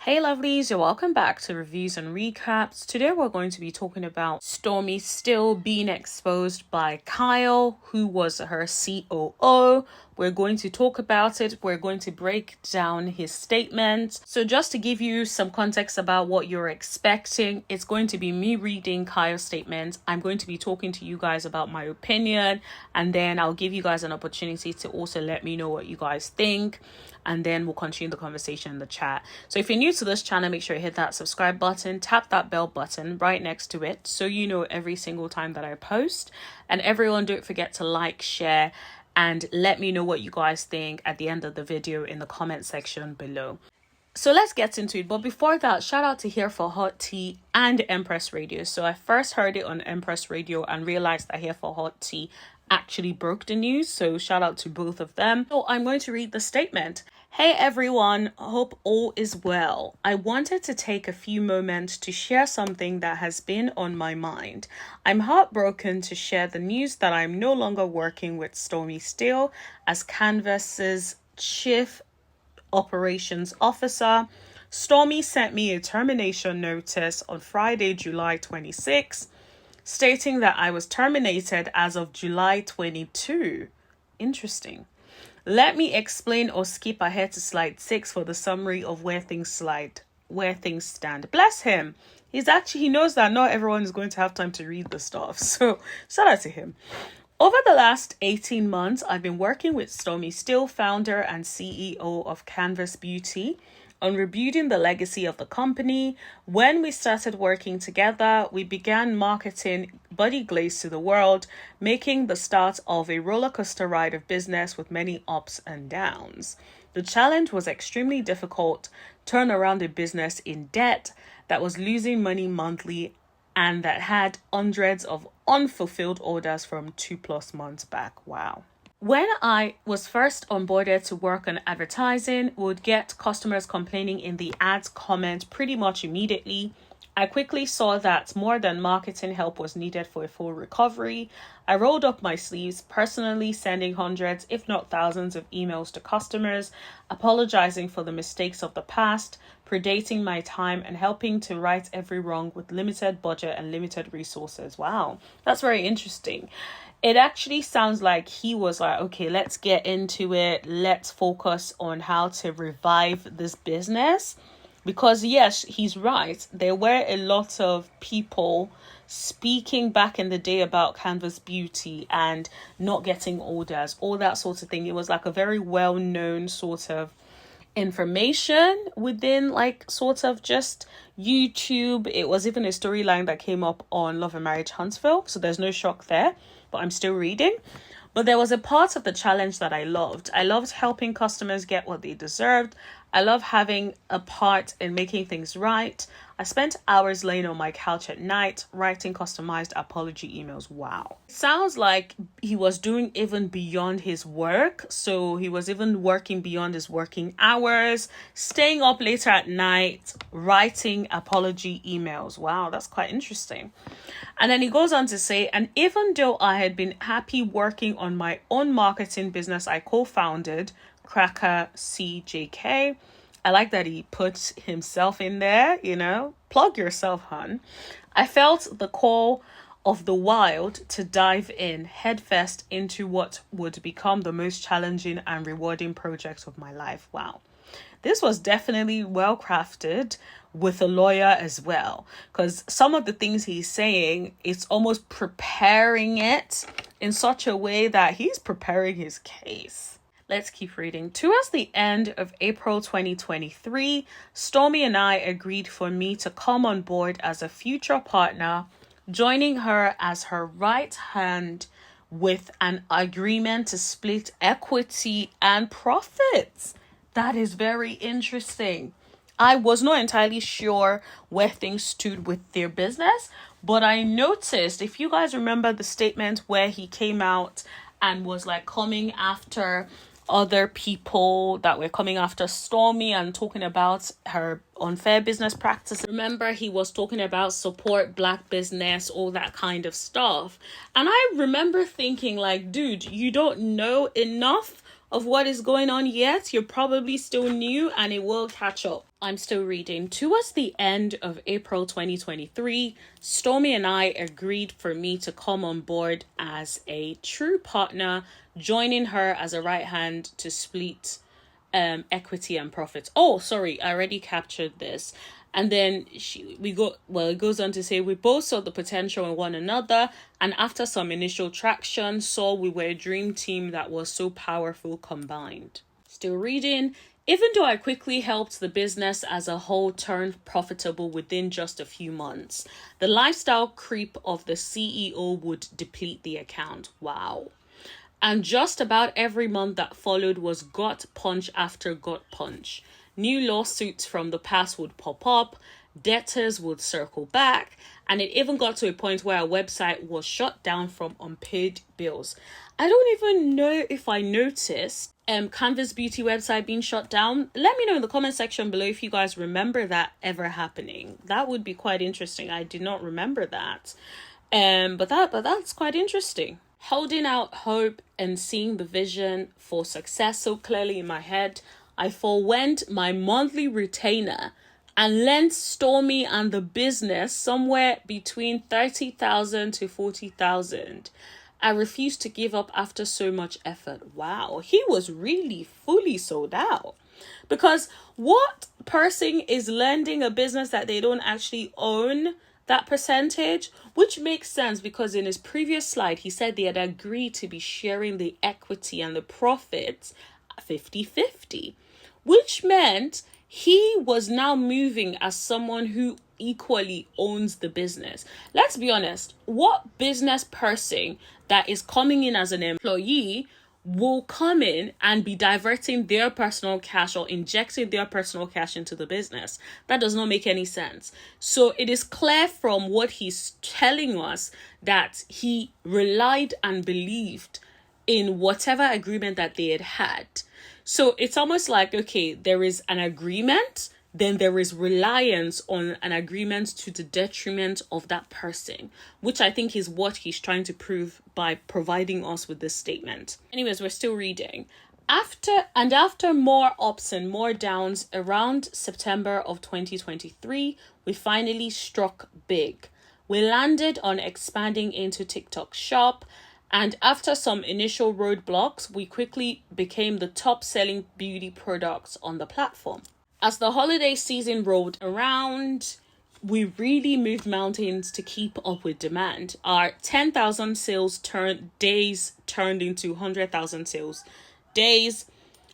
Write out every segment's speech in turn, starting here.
Hey lovelies, you're welcome back to Reviews and Recaps. Today we're going to be talking about Stormi Steele being exposed by Kyle, who was her COO. We're going to talk about it. We're going to break down his statement. So just to give you some context about what you're expecting, it's going to be me reading Kyle's statement. I'm going to be talking to you guys about my opinion, and then I'll give you guys an opportunity to also let me know what you guys think. And then we'll continue the conversation in the chat. So if you're new to this channel, make sure you hit that subscribe button, tap that bell button right next to it so you know every single time that I post. And everyone, don't forget to like, share, and let me know what you guys think at the end of the video in the comment section below. So let's get into it. But before that, shout out to Here for Hot Tea and Empress Radio. So I first heard it on Empress Radio and realized that Here for Hot Tea actually broke the news. So shout out to both of them. So I'm going to read the statement. Hey everyone, hope all is well. I wanted to take a few moments to share something that has been on my mind. I'm heartbroken to share the news that I'm no longer working with Stormi Steele as Canvas's Chief Operations Officer. Stormi sent me a termination notice on Friday, July 26, stating that I was terminated as of July 22. Interesting. Let me explain or skip ahead to slide 6 for the summary of where things stand. Bless him. He knows that not everyone is going to have time to read the stuff. So shout out to him. Over the last 18 months, I've been working with Stormi Steele, founder and CEO of canvasbeauty, on rebuilding the legacy of the company. When we started working together, we began marketing body glaze to the world, making the start of a roller coaster ride of business with many ups and downs. The challenge was extremely difficult: turn around a business in debt that was losing money monthly and that had hundreds of unfulfilled orders from 2+ months back. Wow. When I was first onboarded to work on advertising, we would get customers complaining in the ads comment pretty much immediately. I quickly saw that more than marketing help was needed for a full recovery. I rolled up my sleeves, personally sending hundreds, if not thousands, of emails to customers, apologizing for the mistakes of the past, predating my time, and helping to right every wrong with limited budget and limited resources. Wow, that's very interesting. It actually sounds like he was like, okay, let's get into it. Let's focus on how to revive this business. Because yes, he's right. There were a lot of people speaking back in the day about canvasbeauty and not getting orders, all that sort of thing. It was like a very well-known sort of information within like sort of just YouTube. It was even a storyline that came up on Love and Marriage Huntsville. So there's no shock there. But I'm still reading. But there was a part of the challenge that I loved. I loved helping customers get what they deserved. I love having a part in making things right. I spent hours laying on my couch at night, writing customized apology emails. Wow. It sounds like he was doing even beyond his work. So he was even working beyond his working hours, staying up later at night, writing apology emails. Wow, that's quite interesting. And then he goes on to say, and even though I had been happy working on my own marketing business I co-founded, Cracker CJK, I like that he puts himself in there, plug yourself, hun. I felt the call of the wild to dive in headfirst into what would become the most challenging and rewarding project of my life. Wow. This was definitely well crafted with a lawyer as well, because some of the things he's saying, it's almost preparing it in such a way that he's preparing his case. Let's keep reading. Towards the end of April 2023, Stormi and I agreed for me to come on board as a future partner, joining her as her right hand with an agreement to split equity and profits. That is very interesting. I was not entirely sure where things stood with their business, but I noticed, if you guys remember the statement where he came out and was like coming after other people that were coming after Stormi and talking about her unfair business practices. Remember, he was talking about support Black business, all that kind of stuff. And I remember thinking like, dude, you don't know enough of what is going on yet. You're probably still new and it will catch up. I'm still reading. Towards the end of April 2023, Stormi and I agreed for me to come on board as a true partner, joining her as a right hand to split equity and profits. Oh, sorry, I already captured this. And then it goes on to say, we both saw the potential in one another, and after some initial traction, saw we were a dream team that was so powerful combined. Still reading. Even though I quickly helped the business as a whole turn profitable within just a few months, the lifestyle creep of the CEO would deplete the account. Wow. And just about every month that followed was gut punch after gut punch. New lawsuits from the past would pop up, debtors would circle back, and it even got to a point where our website was shut down from unpaid bills. I don't even know if I noticed canvasbeauty website being shut down. Let me know in the comment section below if you guys remember that ever happening. That would be quite interesting. I did not remember that. But that's quite interesting. Holding out hope and seeing the vision for success so clearly in my head, I forwent my monthly retainer and lent Stormi and the business somewhere between 30,000 to 40,000. I refused to give up after so much effort. Wow, he was really fully sold out. Because what person is lending a business that they don't actually own that percentage? Which makes sense because in his previous slide, he said they had agreed to be sharing the equity and the profits 50-50. Which meant he was now moving as someone who equally owns the business. Let's be honest, what business person that is coming in as an employee will come in and be diverting their personal cash or injecting their personal cash into the business? That does not make any sense. So it is clear from what he's telling us that he relied and believed in whatever agreement that they had had. So it's almost like, okay, there is an agreement, then there is reliance on an agreement to the detriment of that person, which I think is what he's trying to prove by providing us with this statement. Anyways, we're still reading. After more ups and more downs, around September of 2023, we finally struck big. We landed on expanding into TikTok Shop, and after some initial roadblocks, we quickly became the top-selling beauty products on the platform. As the holiday season rolled around, we really moved mountains to keep up with demand. Our 10,000 sales days turned into 100,000 sales days.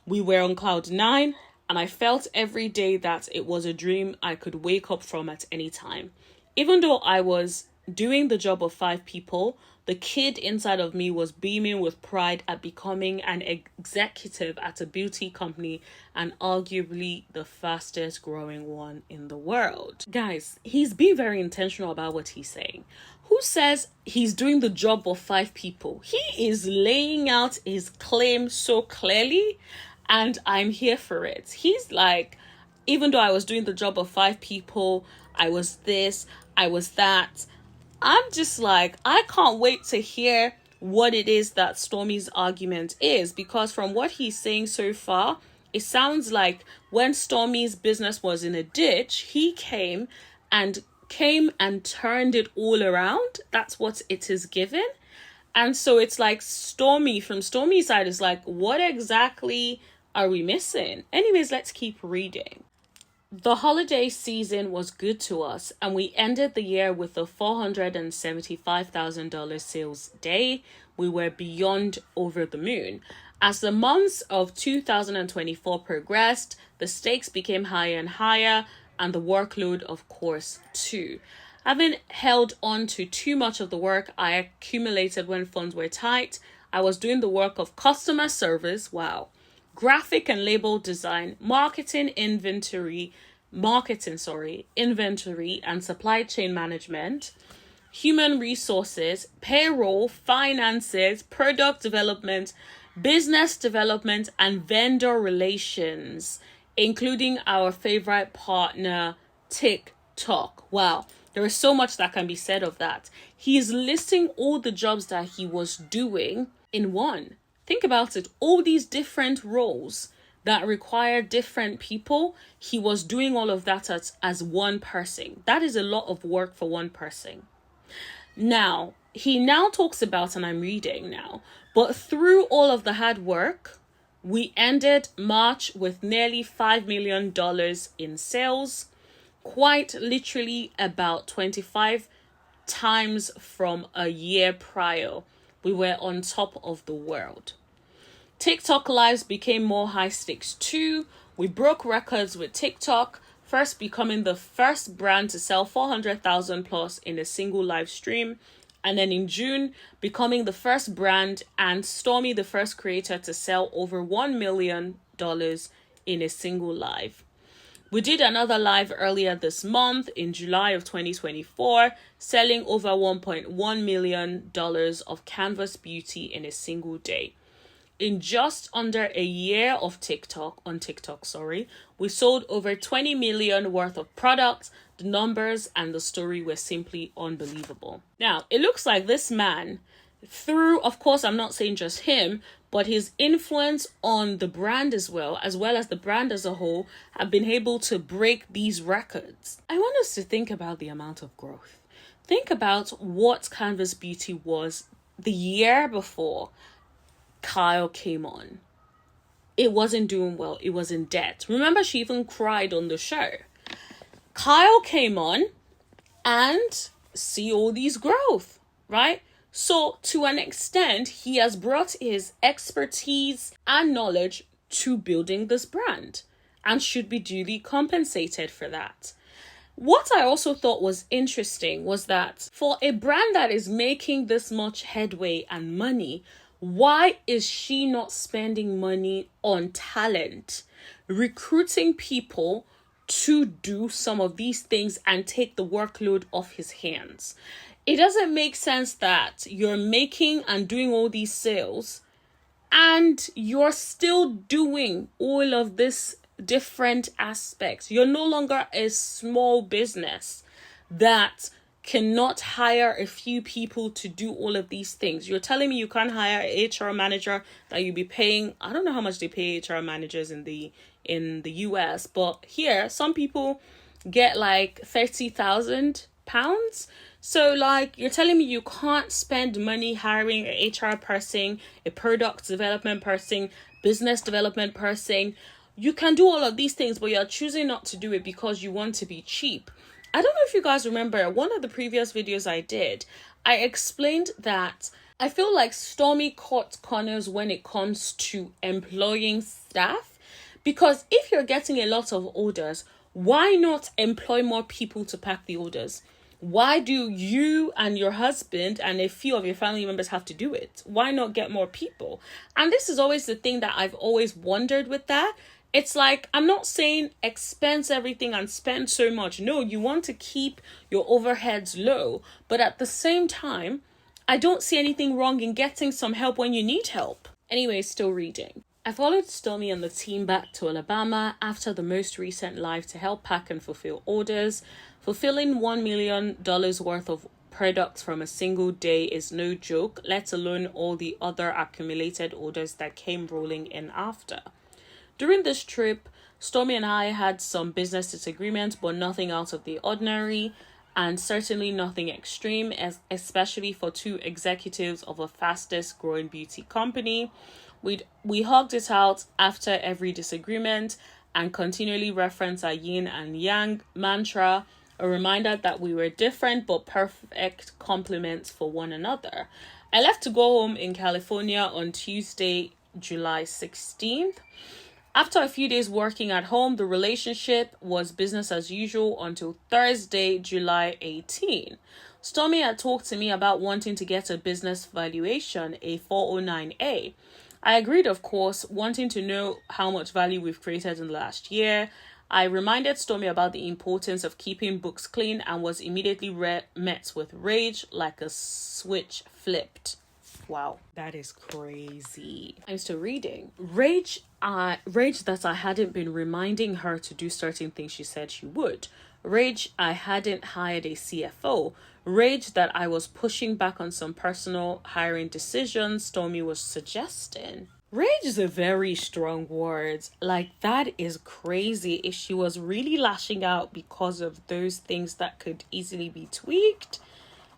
We were on cloud 9, and I felt every day that it was a dream I could wake up from at any time. Even though I was doing the job of 5 people, the kid inside of me was beaming with pride at becoming an executive at a beauty company and arguably the fastest growing one in the world. Guys, he's being very intentional about what he's saying. Who says he's doing the job of 5 people? He is laying out his claim so clearly, and I'm here for it. He's like, even though I was doing the job of 5 people, I was this, I was that. I'm just like, I can't wait to hear what it is that Stormi's argument is, because from what he's saying so far, it sounds like when Stormi's business was in a ditch, he came and turned it all around. That's what it is given. And so it's like Stormi, from Stormi's side, is like, what exactly are we missing? Anyways, let's keep reading. The holiday season was good to us, and we ended the year with a $475,000 sales day. We were beyond over the moon. As the months of 2024 progressed, the stakes became higher and higher, and the workload, of course, too. Having held on to too much of the work I accumulated when funds were tight, I was doing the work of customer service, graphic and label design, inventory and supply chain management, human resources, payroll, finances, product development, business development, and vendor relations, including our favorite partner, TikTok. Wow, there is so much that can be said of that. He is listing all the jobs that he was doing in one. Think about it. All these different roles that require different people, he was doing all of that as one person. That is a lot of work for one person. Now, he now talks about, and I'm reading now, but through all of the hard work, we ended March with nearly $5 million in sales, quite literally about 25 times from a year prior. We were on top of the world. TikTok lives became more high stakes too. We broke records with TikTok, first becoming the first brand to sell 400,000 plus in a single live stream. And then in June, becoming the first brand and Stormi the first creator to sell over $1 million in a single live. We did another live earlier this month in July of 2024, selling over $1.1 million of Canvas Beauty in a single day. In just under a year of TikTok, we sold over 20 million worth of products. The numbers and the story were simply unbelievable. Now, it looks like this man, through, of course, I'm not saying just him, but his influence on the brand as well as the brand as a whole, have been able to break these records. I want us to think about the amount of growth. Think about what Canvas Beauty was the year before Kyle came on. It wasn't doing well. It was in debt. Remember, she even cried on the show. Kyle came on and see all these growth, right? So to an extent, he has brought his expertise and knowledge to building this brand and should be duly compensated for that. What I also thought was interesting was that for a brand that is making this much headway and money, why is she not spending money on talent, recruiting people to do some of these things and take the workload off his hands? It doesn't make sense that you're making and doing all these sales and you're still doing all of this different aspects. You're no longer a small business that cannot hire a few people to do all of these things. You're telling me you can't hire an HR manager that you'll be paying, I don't know how much they pay HR managers in the US, but here some people get like £30,000. So like, you're telling me you can't spend money hiring an HR person, a product development person, business development person. You can do all of these things, but you're choosing not to do it because you want to be cheap. I don't know if you guys remember one of the previous videos I did. I explained that I feel like Stormi cut corners when it comes to employing staff, because if you're getting a lot of orders, why not employ more people to pack the orders? Why do you and your husband and a few of your family members have to do it? Why not get more people? And this is always the thing that I've always wondered with that. It's like, I'm not saying expense everything and spend so much. No, you want to keep your overheads low. But at the same time, I don't see anything wrong in getting some help when you need help. Anyway, still reading. I followed Stormi and the team back to Alabama after the most recent live to help pack and fulfill orders. Fulfilling $1 million worth of products from a single day is no joke, let alone all the other accumulated orders that came rolling in after. During this trip, Stormi and I had some business disagreements, but nothing out of the ordinary, and certainly nothing extreme, especially for two executives of the fastest growing beauty company. We hugged it out after every disagreement and continually reference our yin and yang mantra, a reminder that we were different but perfect complements for one another. I left to go home in California on Tuesday, July 16th. After a few days working at home, the relationship was business as usual until Thursday, July 18. Stormi had talked to me about wanting to get a business valuation, a 409A. I agreed, of course, wanting to know how much value we've created in the last year. I reminded Stormi about the importance of keeping books clean and was immediately met with rage like a switch flipped. Wow, that is crazy. I'm still reading. Rage Rage that I hadn't been reminding her to do certain things she said she would. Rage I hadn't hired a CFO. Rage that I was pushing back on some personal hiring decisions Stormi was suggesting. Rage is a very strong word. Like, that is crazy. If she was really lashing out because of those things that could easily be tweaked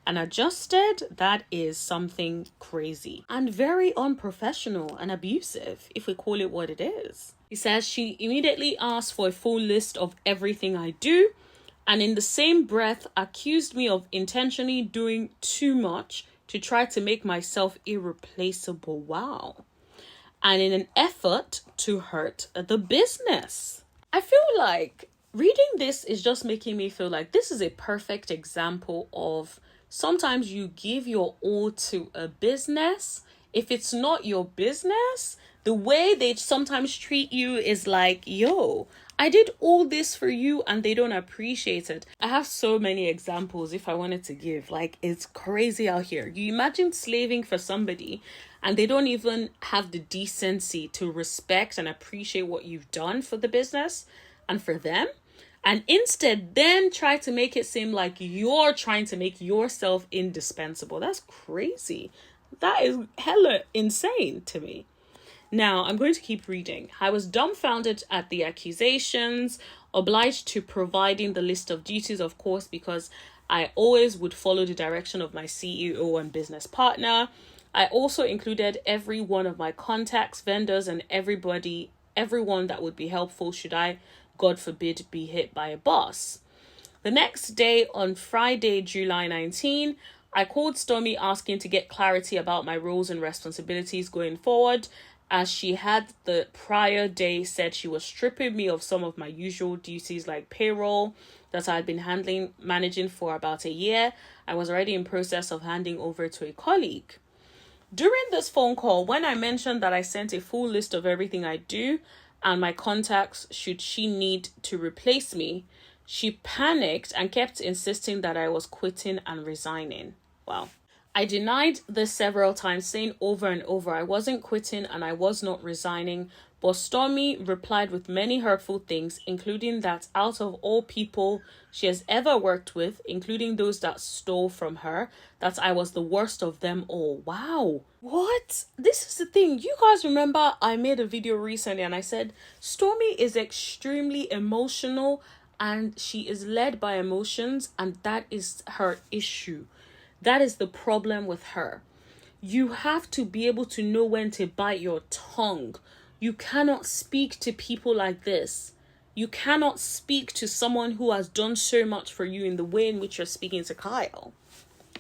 and adjusted, that is something crazy and very unprofessional and abusive, if we call it what it is. He says she immediately asked for a full list of everything I do, and in the same breath accused me of intentionally doing too much to try to make myself irreplaceable. Wow. And in an effort to hurt the business. I feel like reading this is just making me feel like this is a perfect example of sometimes you give your all to a business. If it's not your business, the way they sometimes treat you is like, yo, I did all this for you and they don't appreciate it. I have so many examples if I wanted to give. Like, it's crazy out here. You imagine slaving for somebody and they don't even have the decency to respect and appreciate what you've done for the business and for them. And instead then try to make it seem like you're trying to make yourself indispensable. That's crazy. That is hella insane to me. Now, I'm going to keep reading. I was dumbfounded at the accusations, obliged to providing the list of duties, of course, because I always would follow the direction of my CEO and business partner. I also included every one of my contacts, vendors, and everyone that would be helpful should I, God forbid, be hit by a boss. The next day, on Friday, July 19, I called Stormi asking to get clarity about my roles and responsibilities going forward, as she had the prior day said she was stripping me of some of my usual duties like payroll that I had been managing for about a year. I was already in process of handing over to a colleague. During this phone call, when I mentioned that I sent a full list of everything I do and my contacts should she need to replace me, she panicked and kept insisting that I was quitting and resigning. Wow. I denied this several times, saying over and over I wasn't quitting and I was not resigning, but Stormi replied with many hurtful things, including that out of all people she has ever worked with, including those that stole from her, that I was the worst of them all. Wow. What? This is the thing. You guys remember I made a video recently and I said Stormi is extremely emotional and she is led by emotions, and that is her issue. That is the problem with her. You have to be able to know when to bite your tongue. You cannot speak to people like this. You cannot speak to someone who has done so much for you in the way in which you're speaking to Kyle,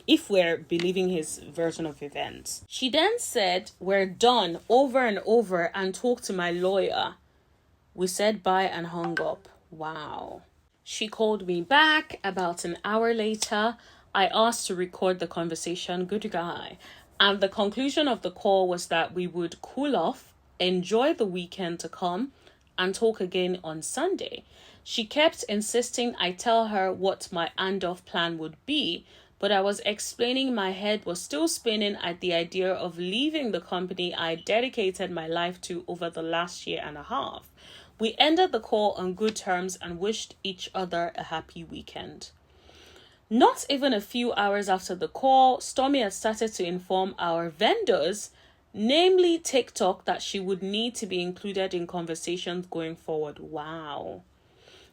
if we're believing his version of events. She then said, we're done, over and over, and talk to my lawyer. We said bye and hung up. Wow. She called me back about an hour later. I asked to record the conversation, good guy. And the conclusion of the call was that we would cool off, enjoy the weekend to come, and talk again on Sunday. She kept insisting I tell her what my handoff plan would be, but I was explaining my head was still spinning at the idea of leaving the company I dedicated my life to over the last year and a half. We ended the call on good terms and wished each other a happy weekend. Not even a few hours after the call, Stormi had started to inform our vendors, namely TikTok, that she would need to be included in conversations going forward. Wow.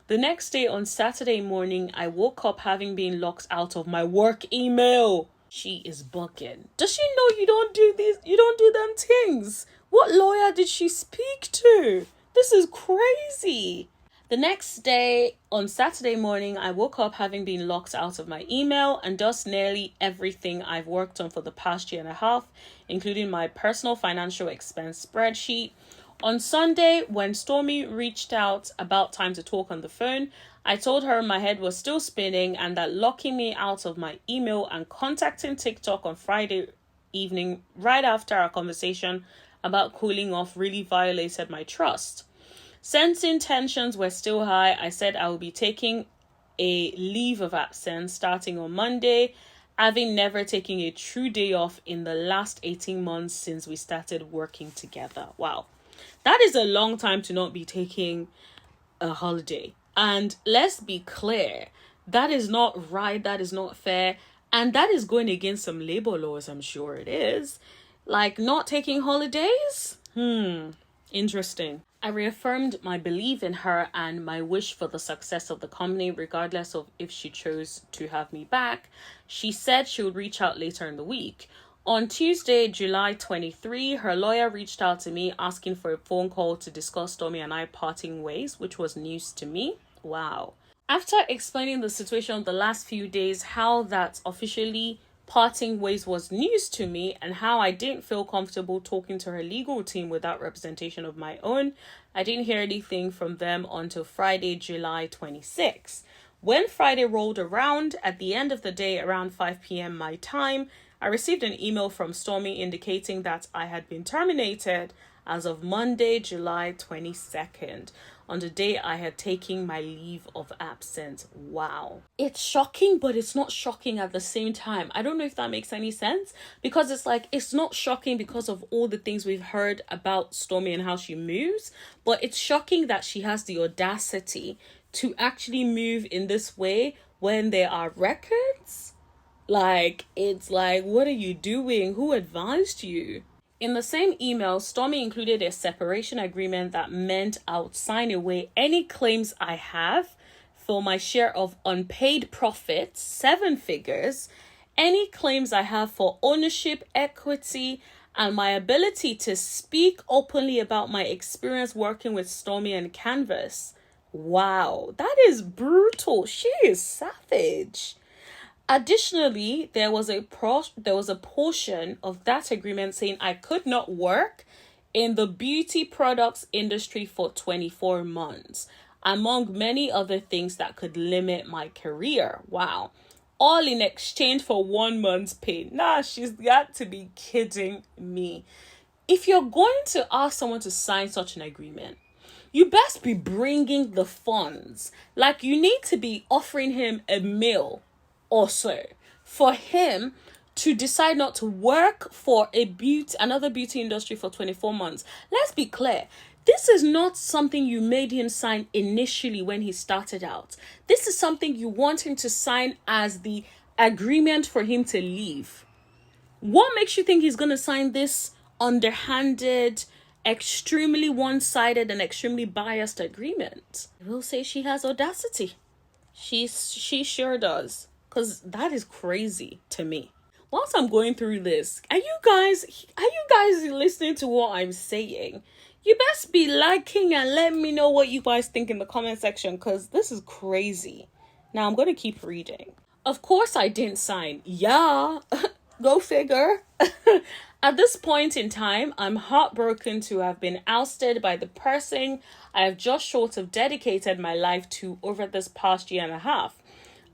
The next day, on Saturday morning, I woke up having been locked out of my work email. She is bugging. Does she know you don't do this? You don't do them things? What lawyer did she speak to? This is crazy. The next day, on Saturday morning, I woke up having been locked out of my email and thus nearly everything I've worked on for the past year and a half, including my personal financial expense spreadsheet. On Sunday, when Stormi reached out about time to talk on the phone, I told her my head was still spinning and that locking me out of my email and contacting TikTok on Friday evening right after our conversation about cooling off really violated my trust. Sensing tensions were still high, I said I will be taking a leave of absence starting on Monday, having never taken a true day off in the last 18 months since we started working together. Wow. That is a long time to not be taking a holiday. And let's be clear, that is not right, that is not fair, and that is going against some labor laws, I'm sure it is. Like, not taking holidays? Interesting. I reaffirmed my belief in her and my wish for the success of the company, regardless of if she chose to have me back. She said she would reach out later in the week. On Tuesday, July 23, her lawyer reached out to me asking for a phone call to discuss Stormi and I parting ways, which was news to me. Wow. After explaining the situation of the last few days, how that officially parting ways was news to me, and how I didn't feel comfortable talking to her legal team without representation of my own, I didn't hear anything from them until Friday, July 26. When Friday rolled around, at the end of the day, around 5 p.m. my time, I received an email from Stormi indicating that I had been terminated as of Monday, July 22nd, on the day I had taken my leave of absence. Wow. It's shocking, but it's not shocking at the same time. I don't know if that makes any sense, because it's like, it's not shocking because of all the things we've heard about Stormi and how she moves, but it's shocking that she has the audacity to actually move in this way when there are records. Like, it's like, what are you doing? Who advised you? In the same email, Stormi included a separation agreement that meant I would sign away any claims I have for my share of unpaid profits, 7 figures, any claims I have for ownership, equity, and my ability to speak openly about my experience working with Stormi and Canvas. Wow, that is brutal. She is savage. Additionally, there was a portion of that agreement saying I could not work in the beauty products industry for 24 months, among many other things that could limit my career. Wow. All in exchange for 1 month's pay. Nah, she's got to be kidding me. If you're going to ask someone to sign such an agreement, you best be bringing the funds. Like, you need to be offering him a meal or so for him to decide not to work for another beauty industry for 24 months. Let's be clear. This is not something you made him sign initially when he started out. This is something you want him to sign as the agreement for him to leave. What makes you think he's going to sign this underhanded, extremely one-sided and extremely biased agreement? I will say she has audacity. She sure does. Because that is crazy to me. Whilst I'm going through this, are you guys listening to what I'm saying? You best be liking and let me know what you guys think in the comment section, because this is crazy. Now I'm going to keep reading. Of course I didn't sign. Yeah, go figure. At this point in time, I'm heartbroken to have been ousted by the person I have just short of dedicated my life to over this past year and a half.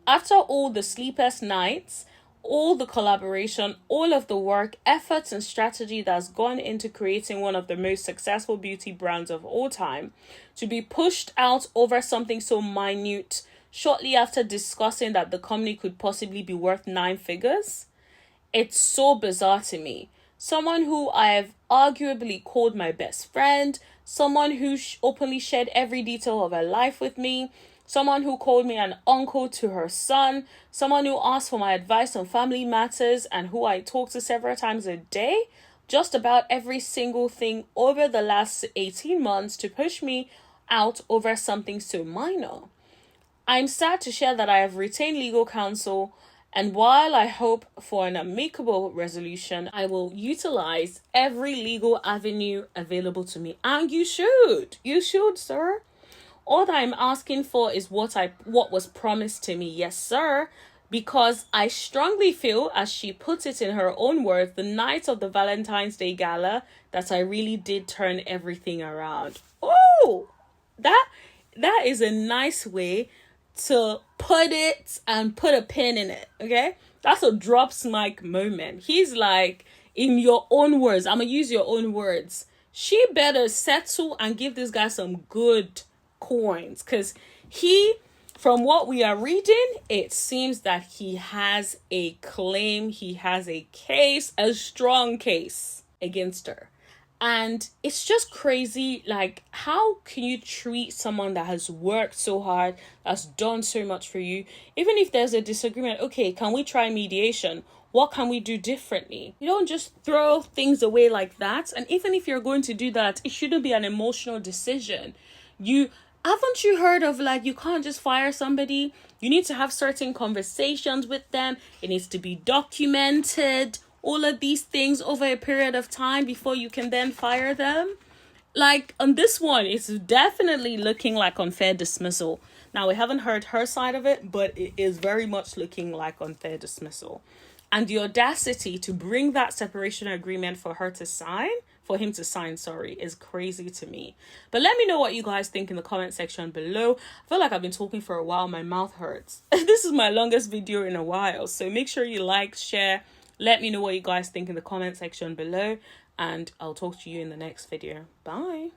After all the sleepless nights, all the collaboration, all of the work, efforts, and strategy that's gone into creating one of the most successful beauty brands of all time, to be pushed out over something so minute shortly after discussing that the company could possibly be worth 9 figures, it's so bizarre to me. Someone who I have arguably called my best friend, someone who openly shared every detail of her life with me, someone who called me an uncle to her son, someone who asked for my advice on family matters and who I talk to several times a day, just about every single thing over the last 18 months to push me out over something so minor. I'm sad to share that I have retained legal counsel, and while I hope for an amicable resolution, I will utilize every legal avenue available to me. And you should, sir. All that I'm asking for is what was promised to me. Yes, sir. Because I strongly feel, as she puts it in her own words, the night of the Valentine's Day gala, that I really did turn everything around. Oh, that is a nice way to put it and put a pin in it. Okay? That's a drops mic moment. He's like, in your own words, I'm going to use your own words. She better settle and give this guy some good coins, because from what we are reading, it seems that he has a claim, he has a case, a strong case against her. And it's just crazy. Like, how can you treat someone that has worked so hard, that's done so much for you? Even if there's a disagreement, okay, can we try mediation? What can we do differently? You don't just throw things away like that. And even if you're going to do that, it shouldn't be an emotional decision. Haven't you heard of, like, you can't just fire somebody? You need to have certain conversations with them. It needs to be documented. All of these things over a period of time before you can then fire them. Like, on this one, it's definitely looking like unfair dismissal. Now, we haven't heard her side of it, but it is very much looking like unfair dismissal. And the audacity to bring that separation agreement for him to sign, is crazy to me. But let me know what you guys think in the comment section below. I feel like I've been talking for a while. My mouth hurts. This is my longest video in a while. So make sure you like, share. Let me know what you guys think in the comment section below. And I'll talk to you in the next video. Bye.